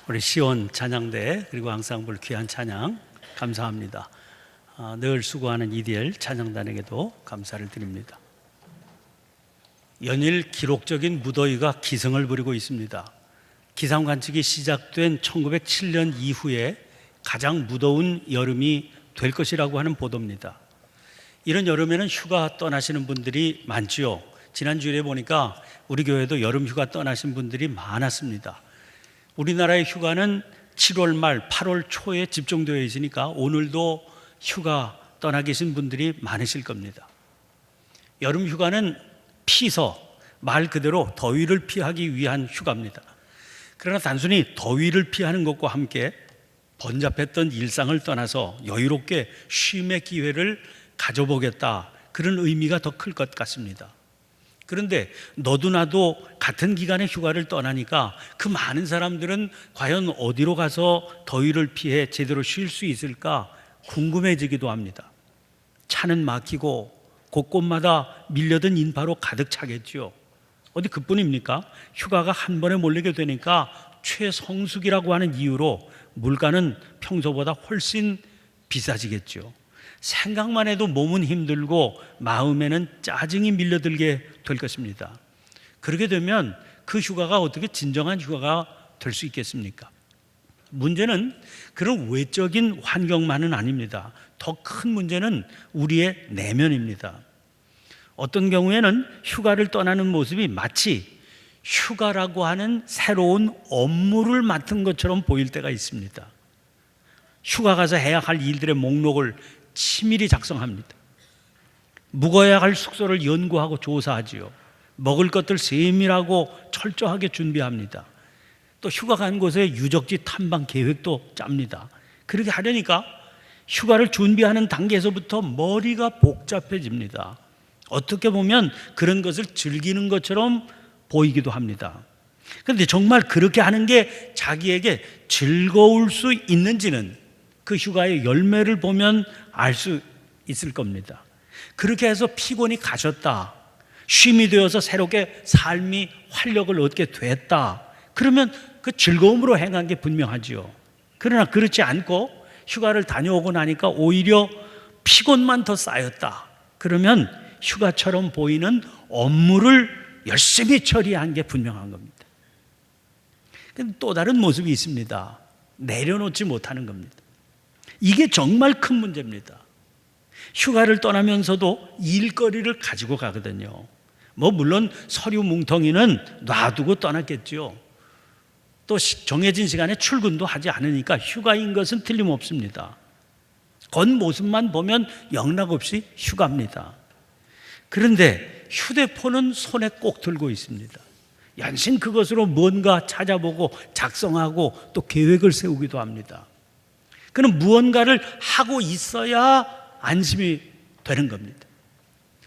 우리 시온 찬양대 그리고 앙상블 귀한 찬양 감사합니다. 늘 수고하는 EDL 찬양단에게도 감사를 드립니다. 연일 기록적인 무더위가 기승을 부리고 있습니다. 기상관측이 시작된 1907년 이후에 가장 무더운 여름이 될 것이라고 하는 보도입니다. 이런 여름에는 휴가 떠나시는 분들이 많지요. 지난주에 보니까 우리 교회도 여름 휴가 떠나신 분들이 많았습니다. 우리나라의 휴가는 7월 말 8월 초에 집중되어 있으니까 오늘도 휴가 떠나 계신 분들이 많으실 겁니다. 여름 휴가는 피서, 말 그대로 더위를 피하기 위한 휴가입니다. 그러나 단순히 더위를 피하는 것과 함께 번잡했던 일상을 떠나서 여유롭게 쉼의 기회를 가져보겠다, 그런 의미가 더 클 것 같습니다. 그런데 너도 나도 같은 기간의 휴가를 떠나니까 그 많은 사람들은 과연 어디로 가서 더위를 피해 제대로 쉴 수 있을까 궁금해지기도 합니다. 차는 막히고 곳곳마다 밀려든 인파로 가득 차겠지요. 어디 그뿐입니까? 휴가가 한 번에 몰리게 되니까 최성수기라고 하는 이유로 물가는 평소보다 훨씬 비싸지겠죠. 생각만 해도 몸은 힘들고 마음에는 짜증이 밀려들게 될 것입니다. 그렇게 되면 그 휴가가 어떻게 진정한 휴가가 될 수 있겠습니까? 문제는 그런 외적인 환경만은 아닙니다. 더 큰 문제는 우리의 내면입니다. 어떤 경우에는 휴가를 떠나는 모습이 마치 휴가라고 하는 새로운 업무를 맡은 것처럼 보일 때가 있습니다. 휴가 가서 해야 할 일들의 목록을 치밀히 작성합니다. 묵어야 할 숙소를 연구하고 조사하지요. 먹을 것들 세밀하고 철저하게 준비합니다. 또 휴가 간 곳에 유적지 탐방 계획도 짭니다. 그렇게 하려니까 휴가를 준비하는 단계에서부터 머리가 복잡해집니다. 어떻게 보면 그런 것을 즐기는 것처럼 보이기도 합니다. 그런데 정말 그렇게 하는 게 자기에게 즐거울 수 있는지는 그 휴가의 열매를 보면 알 수 있을 겁니다. 그렇게 해서 피곤이 가셨다, 쉼이 되어서 새롭게 삶이 활력을 얻게 됐다, 그러면 그 즐거움으로 행한 게 분명하지요. 그러나 그렇지 않고 휴가를 다녀오고 나니까 오히려 피곤만 더 쌓였다, 그러면 휴가처럼 보이는 업무를 열심히 처리한 게 분명한 겁니다. 근데 또 다른 모습이 있습니다. 내려놓지 못하는 겁니다. 이게 정말 큰 문제입니다. 휴가를 떠나면서도 일거리를 가지고 가거든요. 물론 서류 뭉텅이는 놔두고 떠났겠죠. 또 정해진 시간에 출근도 하지 않으니까 휴가인 것은 틀림없습니다. 겉모습만 보면 영락없이 휴가입니다. 그런데 휴대폰은 손에 꼭 들고 있습니다. 연신 그것으로 뭔가 찾아보고 작성하고 또 계획을 세우기도 합니다. 그는 무언가를 하고 있어야 안심이 되는 겁니다.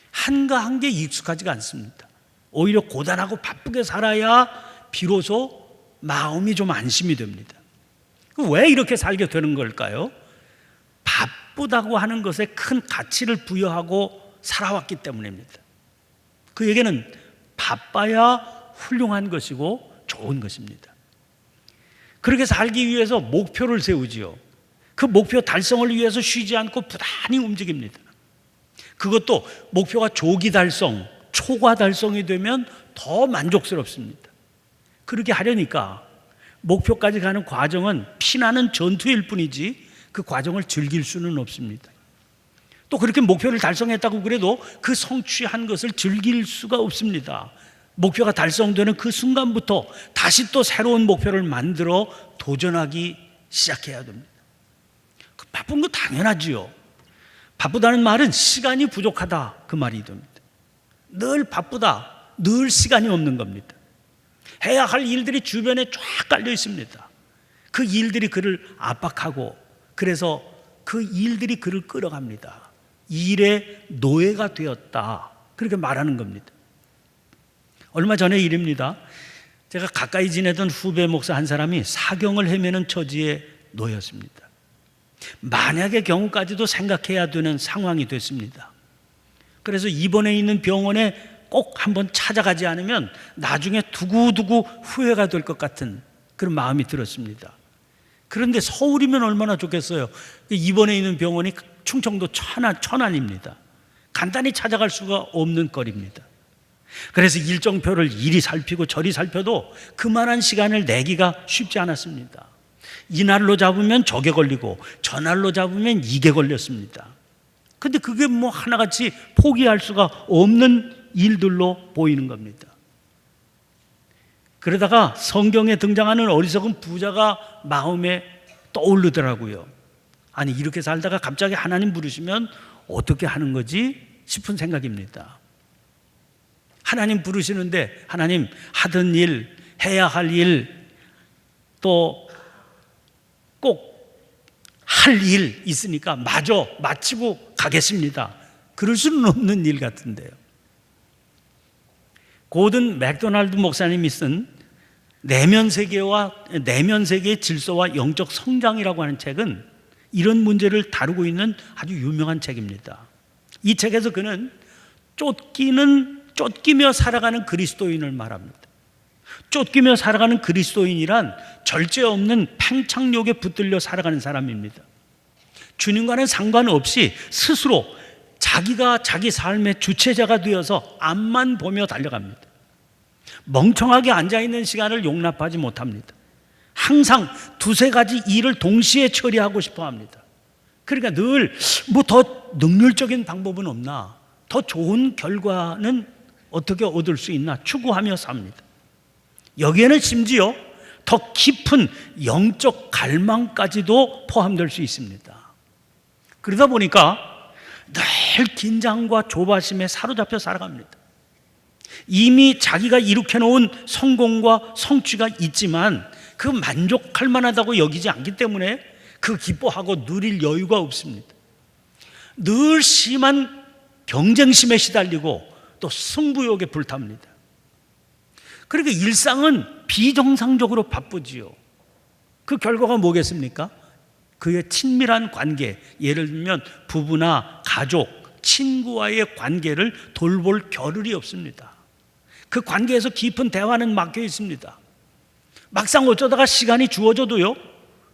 한가한 게 익숙하지가 않습니다. 오히려 고단하고 바쁘게 살아야 비로소 마음이 좀 안심이 됩니다. 왜 이렇게 살게 되는 걸까요? 바쁘다고 하는 것에 큰 가치를 부여하고 살아왔기 때문입니다. 그 얘기는 바빠야 훌륭한 것이고 좋은 것입니다. 그렇게 살기 위해서 목표를 세우지요. 그 목표 달성을 위해서 쉬지 않고 부단히 움직입니다. 그것도 목표가 조기 달성, 초과 달성이 되면 더 만족스럽습니다. 그렇게 하려니까 목표까지 가는 과정은 피나는 전투일 뿐이지 그 과정을 즐길 수는 없습니다. 또 그렇게 목표를 달성했다고 그래도 그 성취한 것을 즐길 수가 없습니다. 목표가 달성되는 그 순간부터 다시 또 새로운 목표를 만들어 도전하기 시작해야 됩니다. 바쁜 거 당연하지요. 바쁘다는 말은 시간이 부족하다, 그 말이 됩니다. 늘 바쁘다, 늘 시간이 없는 겁니다. 해야 할 일들이 주변에 쫙 깔려 있습니다. 그 일들이 그를 압박하고, 그래서 그 일들이 그를 끌어갑니다. 일의 노예가 되었다, 그렇게 말하는 겁니다. 얼마 전의 일입니다. 제가 가까이 지내던 후배 목사 한 사람이 사경을 헤매는 처지에 놓였습니다. 만약의 경우까지도 생각해야 되는 상황이 됐습니다. 그래서 입원해 있는 병원에 꼭 한번 찾아가지 않으면 나중에 두고두고 후회가 될 것 같은 그런 마음이 들었습니다. 그런데 서울이면 얼마나 좋겠어요. 입원해 있는 병원이 충청도 천안입니다. 간단히 찾아갈 수가 없는 거리입니다. 그래서 일정표를 이리 살피고 저리 살펴도 그만한 시간을 내기가 쉽지 않았습니다. 이날로 잡으면 저게 걸리고 저날로 잡으면 이게 걸렸습니다. 근데 그게 뭐 하나같이 포기할 수가 없는 일들로 보이는 겁니다. 그러다가 성경에 등장하는 어리석은 부자가 마음에 떠오르더라고요. 아니, 이렇게 살다가 갑자기 하나님 부르시면 어떻게 하는 거지 싶은 생각입니다. 하나님 부르시는데 하나님, 하던 일, 해야 할 일, 또 꼭 할 일 있으니까 마저 마치고 가겠습니다. 그럴 수는 없는 일 같은데요. 고든 맥도날드 목사님이 쓴 내면 세계의 질서와 영적 성장이라고 하는 책은 이런 문제를 다루고 있는 아주 유명한 책입니다. 이 책에서 그는 쫓기며 살아가는 그리스도인을 말합니다. 쫓기며 살아가는 그리스도인이란 절제 없는 팽창욕에 붙들려 살아가는 사람입니다. 주님과는 상관없이 스스로 자기가 자기 삶의 주체자가 되어서 앞만 보며 달려갑니다. 멍청하게 앉아있는 시간을 용납하지 못합니다. 항상 두세 가지 일을 동시에 처리하고 싶어 합니다. 그러니까 늘 뭐 더 능률적인 방법은 없나, 더 좋은 결과는 어떻게 얻을 수 있나 추구하며 삽니다. 여기에는 심지어 더 깊은 영적 갈망까지도 포함될 수 있습니다. 그러다 보니까 늘 긴장과 조바심에 사로잡혀 살아갑니다. 이미 자기가 일으켜놓은 성공과 성취가 있지만 그 만족할 만하다고 여기지 않기 때문에 그 기뻐하고 누릴 여유가 없습니다. 늘 심한 경쟁심에 시달리고 또 승부욕에 불탑니다. 그러니까 일상은 비정상적으로 바쁘지요. 그 결과가 뭐겠습니까? 그의 친밀한 관계, 예를 들면 부부나 가족, 친구와의 관계를 돌볼 겨를이 없습니다. 그 관계에서 깊은 대화는 막혀 있습니다. 막상 어쩌다가 시간이 주어져도요,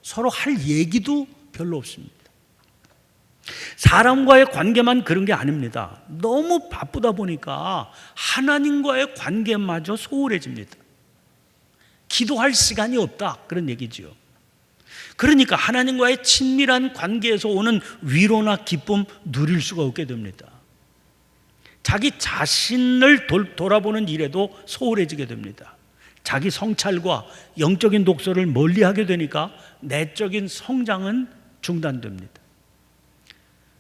서로 할 얘기도 별로 없습니다. 사람과의 관계만 그런 게 아닙니다. 너무 바쁘다 보니까 하나님과의 관계마저 소홀해집니다. 기도할 시간이 없다, 그런 얘기지요. 그러니까 하나님과의 친밀한 관계에서 오는 위로나 기쁨 누릴 수가 없게 됩니다. 자기 자신을 돌아보는 일에도 소홀해지게 됩니다. 자기 성찰과 영적인 독서를 멀리하게 되니까 내적인 성장은 중단됩니다.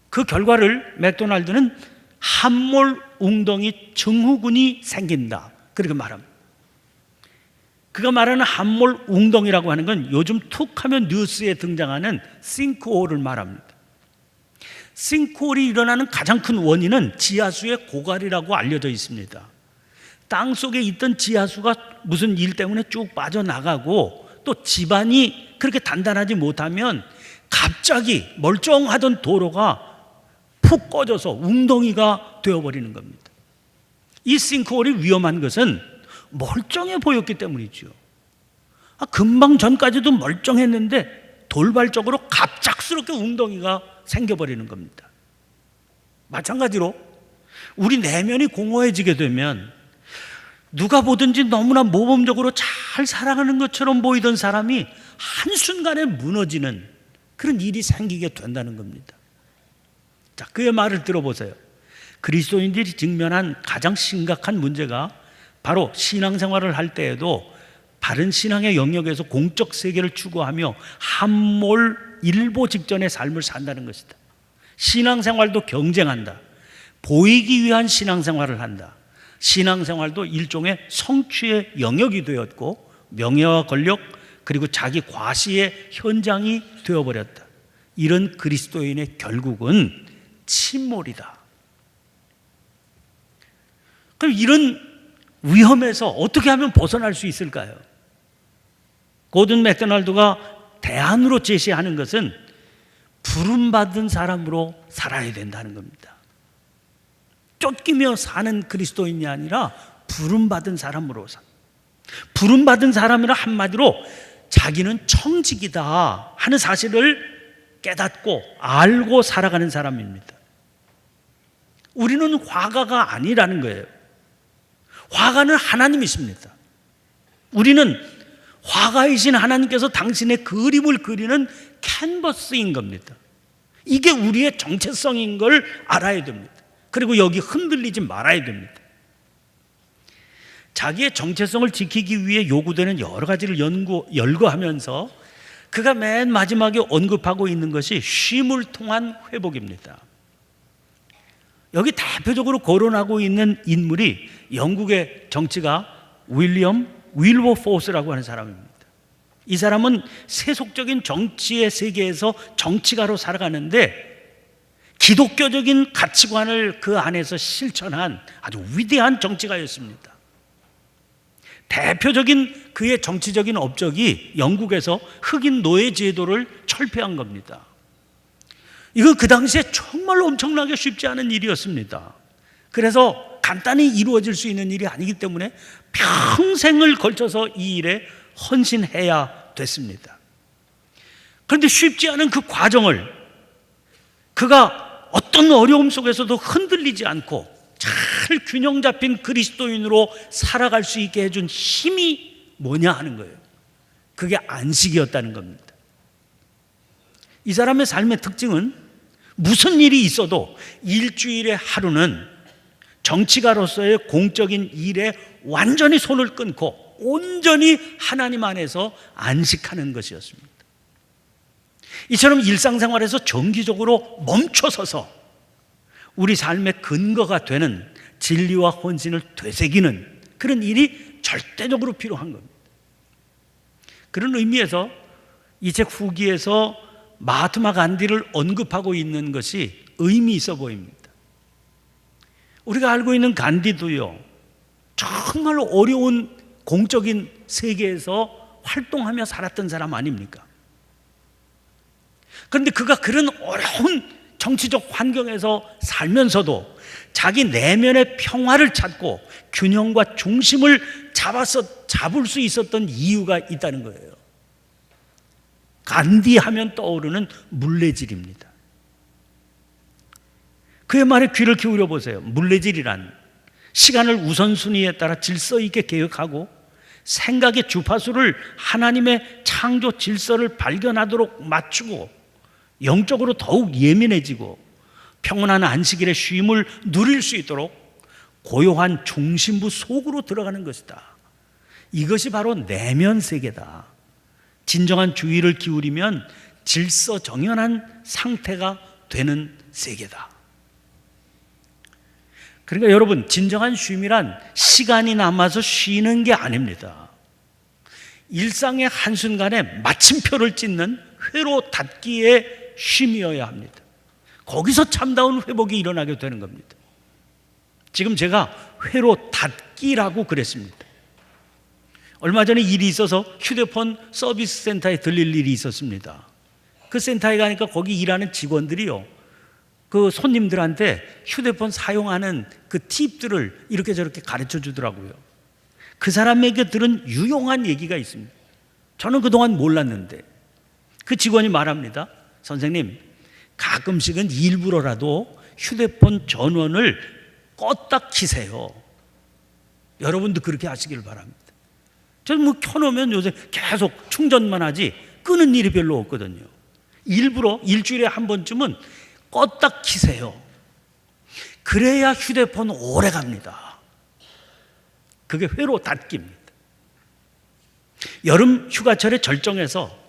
그 결과를 맥도날드는 함몰 웅덩이 증후군이 생긴다, 그렇게 말합니다. 그가 말하는 함몰 웅덩이라고 하는 건 요즘 툭하면 뉴스에 등장하는 싱크홀을 말합니다. 싱크홀이 일어나는 가장 큰 원인은 지하수의 고갈이라고 알려져 있습니다. 땅 속에 있던 지하수가 무슨 일 때문에 쭉 빠져나가고 또 지반이 그렇게 단단하지 못하면 갑자기 멀쩡하던 도로가 푹 꺼져서 웅덩이가 되어버리는 겁니다. 이 싱크홀이 위험한 것은 멀쩡해 보였기 때문이죠. 금방 전까지도 멀쩡했는데 돌발적으로 갑작스럽게 웅덩이가 생겨버리는 겁니다. 마찬가지로 우리 내면이 공허해지게 되면 누가 보든지 너무나 모범적으로 잘 살아가는 것처럼 보이던 사람이 한순간에 무너지는 그런 일이 생기게 된다는 겁니다. 자, 그의 말을 들어보세요. 그리스도인들이 직면한 가장 심각한 문제가 바로 신앙생활을 할 때에도 바른 신앙의 영역에서 공적 세계를 추구하며 함몰 일보 직전의 삶을 산다는 것이다. 신앙생활도 경쟁한다. 보이기 위한 신앙생활을 한다. 신앙생활도 일종의 성취의 영역이 되었고 명예와 권력 그리고 자기 과시의 현장이 되어버렸다. 이런 그리스도인의 결국은 침몰이다. 그럼 이런 위험에서 어떻게 하면 벗어날 수 있을까요? 고든 맥도날드가 대안으로 제시하는 것은 부름받은 사람으로 살아야 된다는 겁니다. 쫓기며 사는 그리스도인이 아니라 부름받은 사람으로 산. 부름받은 사람이라 한마디로 자기는 청직이다 하는 사실을 깨닫고 알고 살아가는 사람입니다. 우리는 화가가 아니라는 거예요. 화가는 하나님이십니다. 우리는 화가이신 하나님께서 당신의 그림을 그리는 캔버스인 겁니다. 이게 우리의 정체성인 걸 알아야 됩니다. 그리고 여기 흔들리지 말아야 됩니다. 자기의 정체성을 지키기 위해 요구되는 여러 가지를 열거하면서 그가 맨 마지막에 언급하고 있는 것이 쉼을 통한 회복입니다. 여기 대표적으로 거론하고 있는 인물이 영국의 정치가 윌리엄 윌버포스라고 하는 사람입니다. 이 사람은 세속적인 정치의 세계에서 정치가로 살아가는데 기독교적인 가치관을 그 안에서 실천한 아주 위대한 정치가였습니다. 대표적인 그의 정치적인 업적이 영국에서 흑인 노예 제도를 철폐한 겁니다. 이건 그 당시에 정말로 엄청나게 쉽지 않은 일이었습니다. 그래서 간단히 이루어질 수 있는 일이 아니기 때문에 평생을 걸쳐서 이 일에 헌신해야 됐습니다. 그런데 쉽지 않은 그 과정을 그가 어떤 어려움 속에서도 흔들리지 않고 잘 균형 잡힌 그리스도인으로 살아갈 수 있게 해준 힘이 뭐냐 하는 거예요. 그게 안식이었다는 겁니다. 이 사람의 삶의 특징은 무슨 일이 있어도 일주일에 하루는 정치가로서의 공적인 일에 완전히 손을 끊고 온전히 하나님 안에서 안식하는 것이었습니다. 이처럼 일상생활에서 정기적으로 멈춰서서 우리 삶의 근거가 되는 진리와 헌신을 되새기는 그런 일이 절대적으로 필요한 겁니다. 그런 의미에서 이 책 후기에서 마하트마 간디를 언급하고 있는 것이 의미 있어 보입니다. 우리가 알고 있는 간디도요, 정말로 어려운 공적인 세계에서 활동하며 살았던 사람 아닙니까? 그런데 그가 그런 어려운 정치적 환경에서 살면서도 자기 내면의 평화를 찾고 균형과 중심을 잡을 수 있었던 이유가 있다는 거예요. 간디 하면 떠오르는 물레질입니다. 그의 말에 귀를 기울여 보세요. 물레질이란 시간을 우선순위에 따라 질서 있게 계획하고 생각의 주파수를 하나님의 창조 질서를 발견하도록 맞추고 영적으로 더욱 예민해지고 평온한 안식일의 쉼을 누릴 수 있도록 고요한 중심부 속으로 들어가는 것이다. 이것이 바로 내면 세계다. 진정한 주의를 기울이면 질서정연한 상태가 되는 세계다. 그러니까 여러분, 진정한 쉼이란 시간이 남아서 쉬는 게 아닙니다. 일상의 한순간에 마침표를 찍는 회로 닫기의 쉼이어야 합니다. 거기서 참다운 회복이 일어나게 되는 겁니다. 지금 제가 회로 닫기라고 그랬습니다. 얼마 전에 일이 있어서 휴대폰 서비스 센터에 들릴 일이 있었습니다. 그 센터에 가니까 거기 일하는 직원들이요, 그 손님들한테 휴대폰 사용하는 그 팁들을 이렇게 저렇게 가르쳐 주더라고요. 그 사람에게 들은 유용한 얘기가 있습니다. 저는 그동안 몰랐는데 그 직원이 말합니다. 선생님, 가끔씩은 일부러라도 휴대폰 전원을 껐다 키세요. 여러분도 그렇게 하시길 바랍니다. 저는 뭐 켜놓으면 요새 계속 충전만 하지 끄는 일이 별로 없거든요. 일부러 일주일에 한 번쯤은 껐다 키세요. 그래야 휴대폰 오래 갑니다. 그게 회로 닫기입니다. 여름 휴가철의 절정에서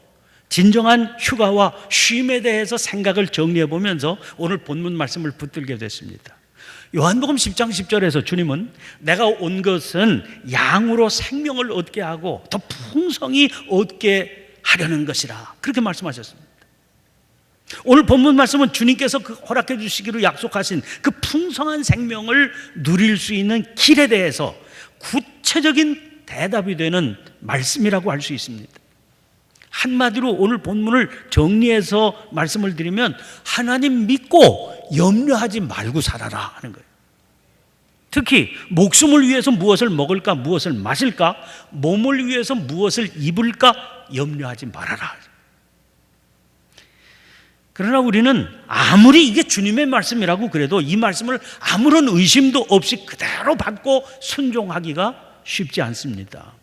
진정한 휴가와 쉼에 대해서 생각을 정리해 보면서 오늘 본문 말씀을 붙들게 됐습니다. 요한복음 10장 10절에서 주님은 내가 온 것은 양으로 생명을 얻게 하고 더 풍성히 얻게 하려는 것이라, 그렇게 말씀하셨습니다. 오늘 본문 말씀은 주님께서 허락해 주시기로 약속하신 그 풍성한 생명을 누릴 수 있는 길에 대해서 구체적인 대답이 되는 말씀이라고 할 수 있습니다. 한마디로 오늘 본문을 정리해서 말씀을 드리면 하나님 믿고 염려하지 말고 살아라 하는 거예요. 특히 목숨을 위해서 무엇을 먹을까, 무엇을 마실까, 몸을 위해서 무엇을 입을까 염려하지 말아라. 그러나 우리는 아무리 이게 주님의 말씀이라고 그래도 이 말씀을 아무런 의심도 없이 그대로 받고 순종하기가 쉽지 않습니다.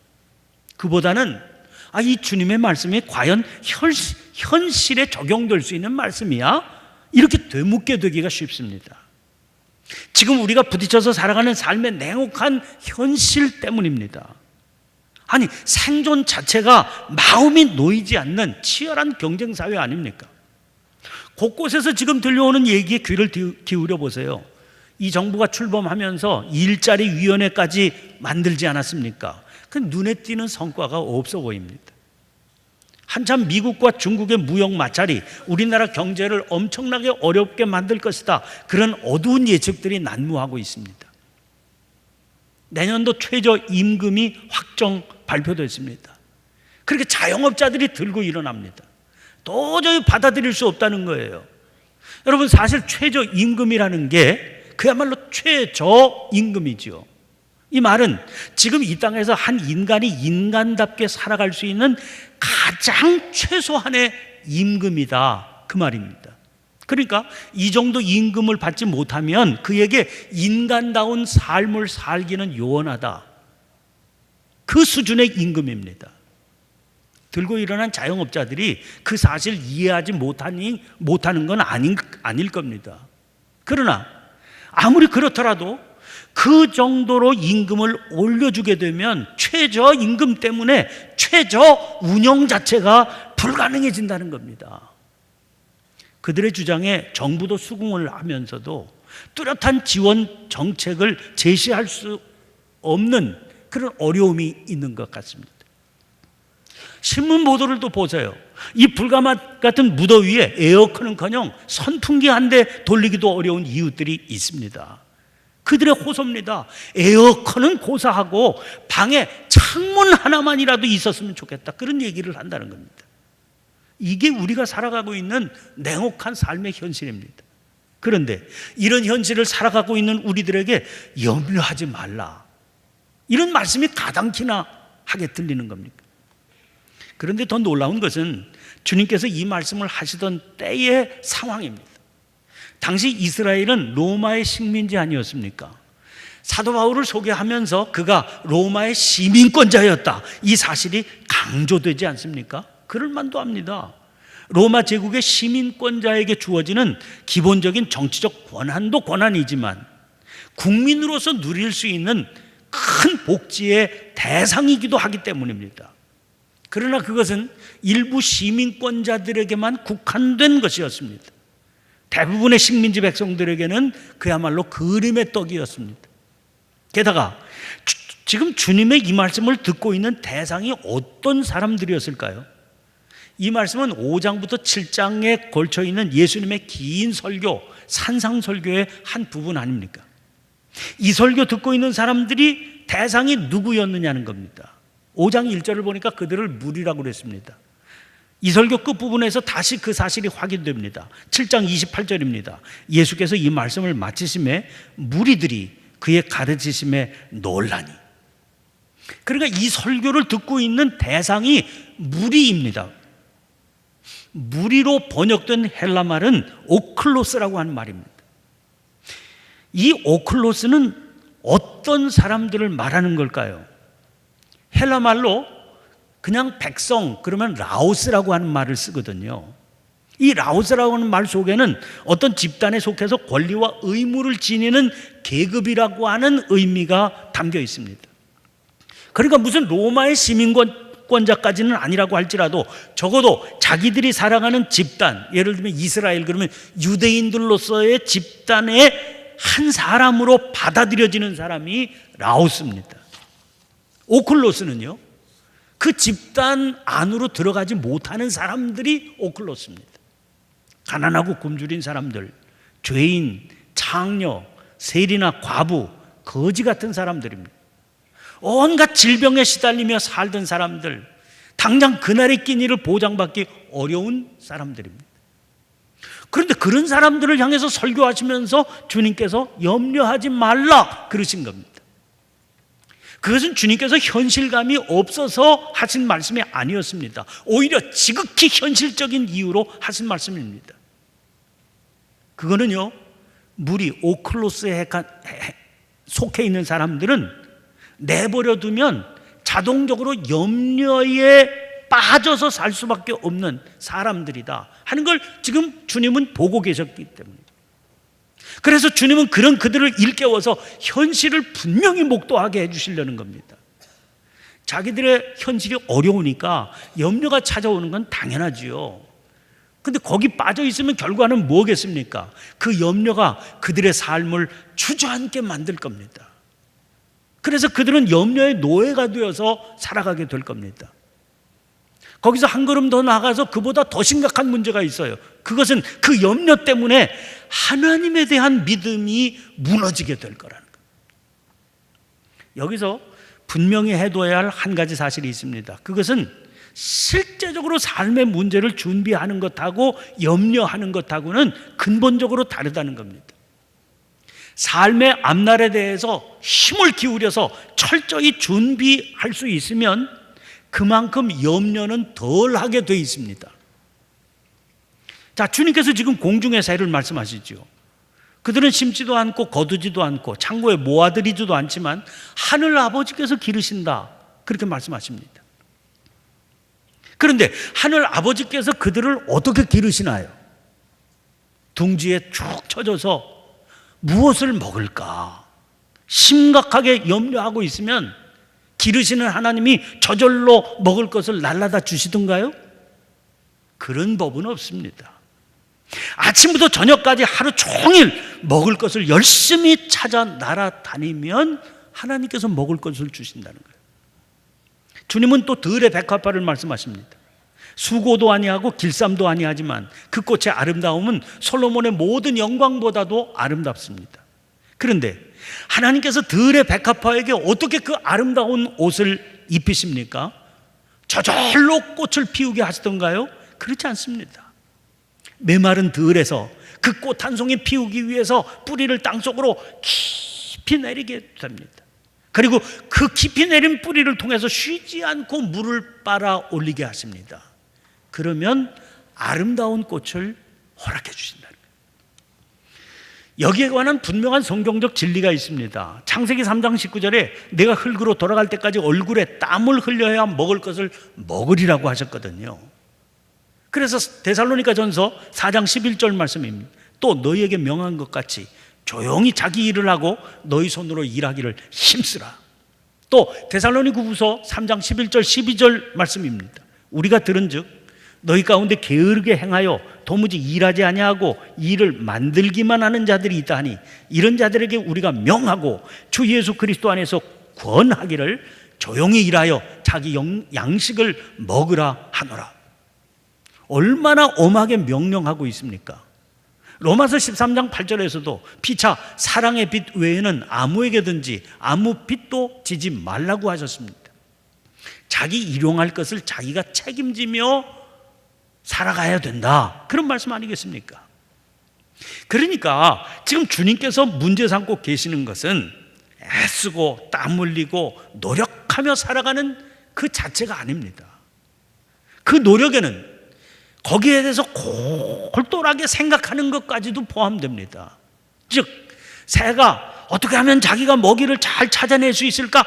그보다는 이 주님의 말씀이 과연 현실에 적용될 수 있는 말씀이야? 이렇게 되묻게 되기가 쉽습니다. 지금 우리가 부딪혀서 살아가는 삶의 냉혹한 현실 때문입니다. 아니, 생존 자체가 마음이 놓이지 않는 치열한 경쟁사회 아닙니까? 곳곳에서 지금 들려오는 얘기에 귀를 기울여 보세요. 이 정부가 출범하면서 일자리 위원회까지 만들지 않았습니까? 그 눈에 띄는 성과가 없어 보입니다. 한참 미국과 중국의 무역 마찰이 우리나라 경제를 엄청나게 어렵게 만들 것이다, 그런 어두운 예측들이 난무하고 있습니다. 내년도 최저임금이 확정 발표됐습니다. 그렇게 자영업자들이 들고 일어납니다. 도저히 받아들일 수 없다는 거예요. 여러분, 사실 최저임금이라는 게 그야말로 최저임금이죠. 이 말은 지금 이 땅에서 한 인간이 인간답게 살아갈 수 있는 가장 최소한의 임금이다, 그 말입니다. 그러니까 이 정도 임금을 받지 못하면 그에게 인간다운 삶을 살기는 요원하다, 그 수준의 임금입니다. 들고 일어난 자영업자들이 그 사실을 이해하지 못하는 건 아닐 겁니다. 그러나 아무리 그렇더라도 그 정도로 임금을 올려주게 되면 최저임금 때문에 최저 운영 자체가 불가능해진다는 겁니다. 그들의 주장에 정부도 수긍을 하면서도 뚜렷한 지원 정책을 제시할 수 없는 그런 어려움이 있는 것 같습니다. 신문 보도를 또 보세요. 이 불가마 같은 무더위에 에어컨은커녕 선풍기 한 대 돌리기도 어려운 이웃들이 있습니다. 그들의 호소입니다. 에어컨은 고사하고 방에 창문 하나만이라도 있었으면 좋겠다, 그런 얘기를 한다는 겁니다. 이게 우리가 살아가고 있는 냉혹한 삶의 현실입니다. 그런데 이런 현실을 살아가고 있는 우리들에게 염려하지 말라, 이런 말씀이 가당키나 하게 들리는 겁니까? 그런데 더 놀라운 것은 주님께서 이 말씀을 하시던 때의 상황입니다. 당시 이스라엘은 로마의 식민지 아니었습니까? 사도 바울을 소개하면서 그가 로마의 시민권자였다, 이 사실이 강조되지 않습니까? 그럴 만도 합니다. 로마 제국의 시민권자에게 주어지는 기본적인 정치적 권한도 권한이지만 국민으로서 누릴 수 있는 큰 복지의 대상이기도 하기 때문입니다. 그러나 그것은 일부 시민권자들에게만 국한된 것이었습니다. 대부분의 식민지 백성들에게는 그야말로 그림의 떡이었습니다. 게다가 지금 주님의 이 말씀을 듣고 있는 대상이 어떤 사람들이었을까요? 이 말씀은 5장부터 7장에 걸쳐 있는 예수님의 긴 설교, 산상설교의 한 부분 아닙니까? 이 설교 듣고 있는 사람들이 대상이 누구였느냐는 겁니다. 5장 1절을 보니까 그들을 무리라고 그랬습니다. 이 설교 끝부분에서 다시 그 사실이 확인됩니다. 7장 28절입니다. 예수께서 이 말씀을 마치심에 무리들이 그의 가르치심에 놀라니. 그러니까 이 설교를 듣고 있는 대상이 무리입니다. 무리로 번역된 헬라 말은 오클로스라고 하는 말입니다. 이 오클로스는 어떤 사람들을 말하는 걸까요? 헬라 말로 그냥 백성, 그러면 라오스라고 하는 말을 쓰거든요. 이 라오스라고 하는 말 속에는 어떤 집단에 속해서 권리와 의무를 지니는 계급이라고 하는 의미가 담겨 있습니다. 그러니까 무슨 로마의 시민권자까지는 아니라고 할지라도 적어도 자기들이 살아가는 집단, 예를 들면 이스라엘, 그러면 유대인들로서의 집단의 한 사람으로 받아들여지는 사람이 라오스입니다. 오클로스는요, 그 집단 안으로 들어가지 못하는 사람들이 오클로스입니다. 가난하고 굶주린 사람들, 죄인, 창녀, 세리나 과부, 거지 같은 사람들입니다. 온갖 질병에 시달리며 살던 사람들, 당장 그날의 끼니를 보장받기 어려운 사람들입니다. 그런데 그런 사람들을 향해서 설교하시면서 주님께서 염려하지 말라 그러신 겁니다. 그것은 주님께서 현실감이 없어서 하신 말씀이 아니었습니다. 오히려 지극히 현실적인 이유로 하신 말씀입니다. 그거는요, 물이 오클로스에 속해 있는 사람들은 내버려 두면 자동적으로 염려에 빠져서 살 수밖에 없는 사람들이다 하는 걸 지금 주님은 보고 계셨기 때문에, 그래서 주님은 그런 그들을 일깨워서 현실을 분명히 목도하게 해주시려는 겁니다. 자기들의 현실이 어려우니까 염려가 찾아오는 건 당연하지요. 근데 거기 빠져 있으면 결과는 뭐겠습니까? 그 염려가 그들의 삶을 주저앉게 만들 겁니다. 그래서 그들은 염려의 노예가 되어서 살아가게 될 겁니다. 거기서 한 걸음 더 나가서 그보다 더 심각한 문제가 있어요. 그것은 그 염려 때문에 하나님에 대한 믿음이 무너지게 될 거라는 거예요. 여기서 분명히 해둬야 할 한 가지 사실이 있습니다. 그것은 실제적으로 삶의 문제를 준비하는 것하고 염려하는 것하고는 근본적으로 다르다는 겁니다. 삶의 앞날에 대해서 힘을 기울여서 철저히 준비할 수 있으면 그만큼 염려는 덜 하게 돼 있습니다. 자, 주님께서 지금 공중의 새를 말씀하시죠. 그들은 심지도 않고 거두지도 않고 창고에 모아들이지도 않지만 하늘 아버지께서 기르신다, 그렇게 말씀하십니다. 그런데 하늘 아버지께서 그들을 어떻게 기르시나요? 둥지에 쭉 쳐져서 무엇을 먹을까 심각하게 염려하고 있으면 기르시는 하나님이 저절로 먹을 것을 날라다 주시던가요? 그런 법은 없습니다. 아침부터 저녁까지 하루 종일 먹을 것을 열심히 찾아 날아다니면 하나님께서 먹을 것을 주신다는 거예요. 주님은 또 들의 백합화를 말씀하십니다. 수고도 아니하고 길쌈도 아니하지만 그 꽃의 아름다움은 솔로몬의 모든 영광보다도 아름답습니다. 그런데 하나님께서 들의 백합화에게 어떻게 그 아름다운 옷을 입히십니까? 저절로 꽃을 피우게 하시던가요? 그렇지 않습니다. 메마른 들에서 그 꽃 한 송이 피우기 위해서 뿌리를 땅속으로 깊이 내리게 됩니다. 그리고 그 깊이 내린 뿌리를 통해서 쉬지 않고 물을 빨아 올리게 하십니다. 그러면 아름다운 꽃을 허락해 주신다는 거예요. 여기에 관한 분명한 성경적 진리가 있습니다. 창세기 3장 19절에 내가 흙으로 돌아갈 때까지 얼굴에 땀을 흘려야 먹을 것을 먹으리라고 하셨거든요. 그래서 데살로니가 전서 4장 11절 말씀입니다. 또 너희에게 명한 것 같이 조용히 자기 일을 하고 너희 손으로 일하기를 힘쓰라. 또 데살로니가후서 3장 11절 12절 말씀입니다. 우리가 들은즉 너희 가운데 게으르게 행하여 도무지 일하지 아니하고 일을 만들기만 하는 자들이 있다 하니 이런 자들에게 우리가 명하고 주 예수 그리스도 안에서 권하기를 조용히 일하여 자기 양식을 먹으라 하노라. 얼마나 엄하게 명령하고 있습니까? 로마서 13장 8절에서도 피차 사랑의 빛 외에는 아무에게든지 아무 빛도 지지 말라고 하셨습니다. 자기 일용할 것을 자기가 책임지며 살아가야 된다, 그런 말씀 아니겠습니까? 그러니까 지금 주님께서 문제 삼고 계시는 것은 애쓰고 땀 흘리고 노력하며 살아가는 그 자체가 아닙니다. 그 노력에는 거기에 대해서 골똘하게 생각하는 것까지도 포함됩니다. 즉 새가 어떻게 하면 자기가 먹이를 잘 찾아낼 수 있을까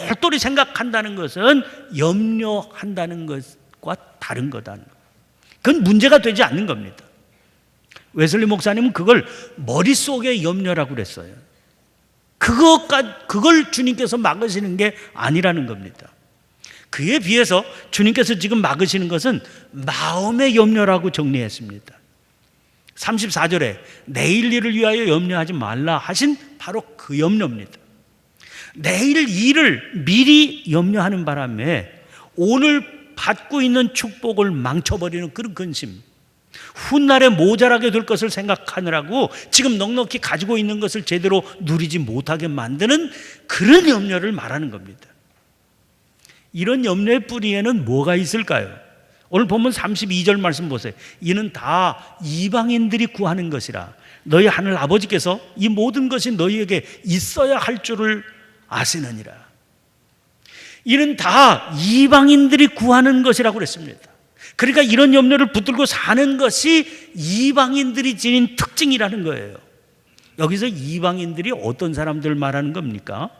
골똘히 생각한다는 것은 염려한다는 것과 다른 거다는 것. 그건 문제가 되지 않는 겁니다. 웨슬리 목사님은 그걸 머릿속의 염려라고 그랬어요. 그걸 주님께서 막으시는 게 아니라는 겁니다. 그에 비해서 주님께서 지금 막으시는 것은 마음의 염려라고 정리했습니다. 34절에 내일 일을 위하여 염려하지 말라 하신 바로 그 염려입니다. 내일 일을 미리 염려하는 바람에 오늘 받고 있는 축복을 망쳐버리는 그런 근심, 훗날에 모자라게 될 것을 생각하느라고 지금 넉넉히 가지고 있는 것을 제대로 누리지 못하게 만드는 그런 염려를 말하는 겁니다. 이런 염려의 뿌리에는 뭐가 있을까요? 오늘 본문 32절 말씀 보세요. 이는 다 이방인들이 구하는 것이라 너희 하늘 아버지께서 이 모든 것이 너희에게 있어야 할 줄을 아시느니라. 이는 다 이방인들이 구하는 것이라고 그랬습니다. 그러니까 이런 염려를 붙들고 사는 것이 이방인들이 지닌 특징이라는 거예요. 여기서 이방인들이 어떤 사람들 말하는 겁니까?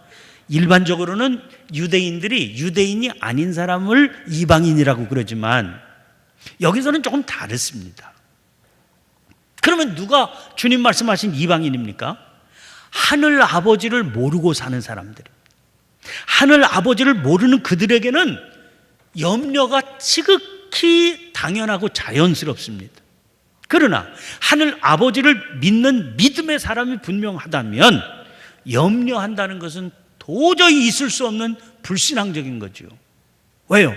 일반적으로는 유대인들이 유대인이 아닌 사람을 이방인이라고 그러지만 여기서는 조금 다르습니다. 그러면 누가 주님 말씀하신 이방인입니까? 하늘 아버지를 모르고 사는 사람들. 하늘 아버지를 모르는 그들에게는 염려가 지극히 당연하고 자연스럽습니다. 그러나 하늘 아버지를 믿는 믿음의 사람이 분명하다면 염려한다는 것은 도저히 있을 수 없는 불신앙적인 거죠. 왜요?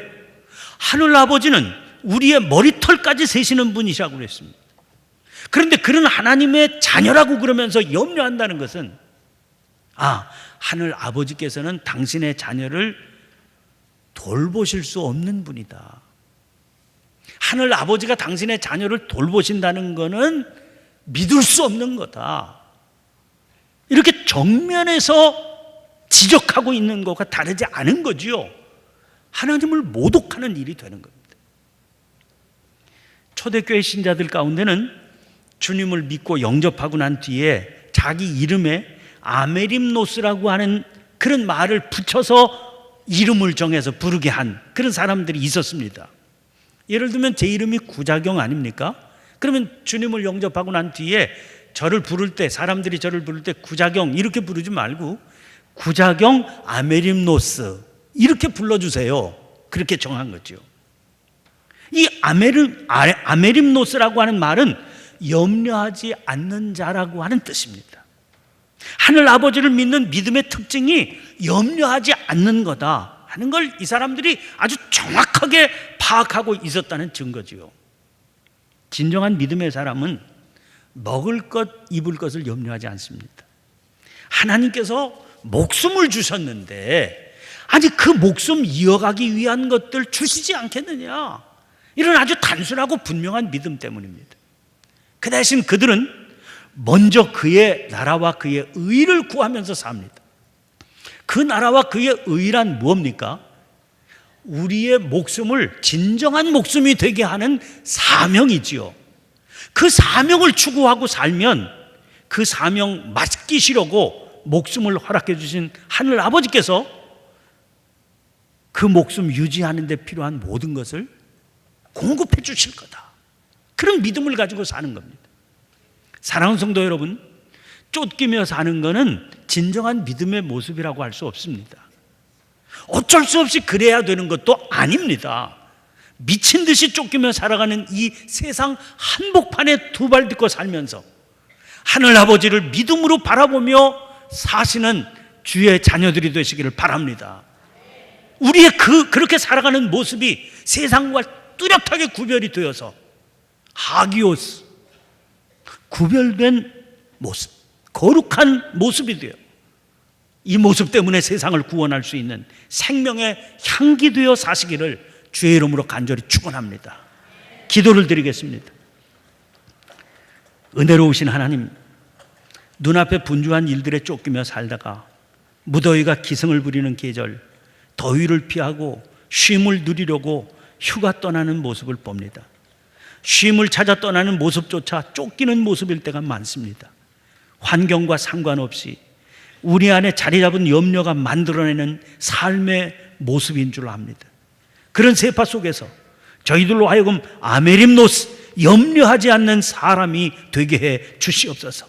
하늘 아버지는 우리의 머리털까지 세시는 분이시라고 그랬습니다. 그런데 그런 하나님의 자녀라고 그러면서 염려한다는 것은 하늘 아버지께서는 당신의 자녀를 돌보실 수 없는 분이다. 하늘 아버지가 당신의 자녀를 돌보신다는 것은 믿을 수 없는 거다. 이렇게 정면에서 지적하고 있는 것과 다르지 않은 거지요. 하나님을 모독하는 일이 되는 겁니다. 초대교회 신자들 가운데는 주님을 믿고 영접하고 난 뒤에 자기 이름에 아메림노스라고 하는 그런 말을 붙여서 이름을 정해서 부르게 한 그런 사람들이 있었습니다. 예를 들면 제 이름이 구자경 아닙니까? 그러면 주님을 영접하고 난 뒤에 저를 부를 때, 사람들이 저를 부를 때 구자경 이렇게 부르지 말고 구자경 아메림노스 이렇게 불러주세요. 그렇게 정한 거죠. 이 아메림노스라고 하는 말은 염려하지 않는 자라고 하는 뜻입니다. 하늘 아버지를 믿는 믿음의 특징이 염려하지 않는 거다 하는 걸 이 사람들이 아주 정확하게 파악하고 있었다는 증거지요. 진정한 믿음의 사람은 먹을 것, 입을 것을 염려하지 않습니다. 하나님께서 목숨을 주셨는데 아니 그 목숨 이어가기 위한 것들 주시지 않겠느냐, 이런 아주 단순하고 분명한 믿음 때문입니다. 그 대신 그들은 먼저 그의 나라와 그의 의를 구하면서 삽니다. 그 나라와 그의 의란 무엇입니까? 우리의 목숨을 진정한 목숨이 되게 하는 사명이지요. 그 사명을 추구하고 살면 그 사명 맡기시려고 목숨을 허락해 주신 하늘 아버지께서 그 목숨 유지하는 데 필요한 모든 것을 공급해 주실 거다. 그런 믿음을 가지고 사는 겁니다. 사랑하는 성도 여러분, 쫓기며 사는 것은 진정한 믿음의 모습이라고 할 수 없습니다. 어쩔 수 없이 그래야 되는 것도 아닙니다. 미친 듯이 쫓기며 살아가는 이 세상 한복판에 두 발 딛고 살면서 하늘 아버지를 믿음으로 바라보며 사시는 주의 자녀들이 되시기를 바랍니다. 우리의 그렇게 살아가는 모습이 세상과 뚜렷하게 구별이 되어서 하기오스, 구별된 모습, 거룩한 모습이 되어 이 모습 때문에 세상을 구원할 수 있는 생명의 향기 되어 사시기를 주의 이름으로 간절히 축원합니다. 기도를 드리겠습니다. 은혜로우신 하나님, 눈앞에 분주한 일들에 쫓기며 살다가 무더위가 기승을 부리는 계절, 더위를 피하고 쉼을 누리려고 휴가 떠나는 모습을 봅니다. 쉼을 찾아 떠나는 모습조차 쫓기는 모습일 때가 많습니다. 환경과 상관없이 우리 안에 자리 잡은 염려가 만들어내는 삶의 모습인 줄 압니다. 그런 세파 속에서 저희들로 하여금 아메림노스, 염려하지 않는 사람이 되게 해 주시옵소서.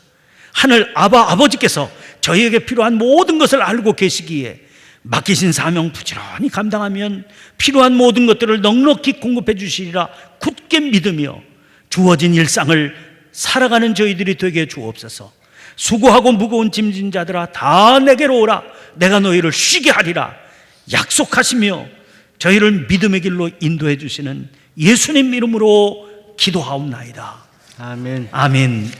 하늘 아버지께서 저희에게 필요한 모든 것을 알고 계시기에 맡기신 사명 부지런히 감당하면 필요한 모든 것들을 넉넉히 공급해 주시리라 굳게 믿으며 주어진 일상을 살아가는 저희들이 되게 해 주옵소서. 수고하고 무거운 짐진 자들아 다 내게로 오라, 내가 너희를 쉬게 하리라 약속하시며 저희를 믿음의 길로 인도해 주시는 예수님 이름으로 기도하옵나이다. 아멘. 아멘.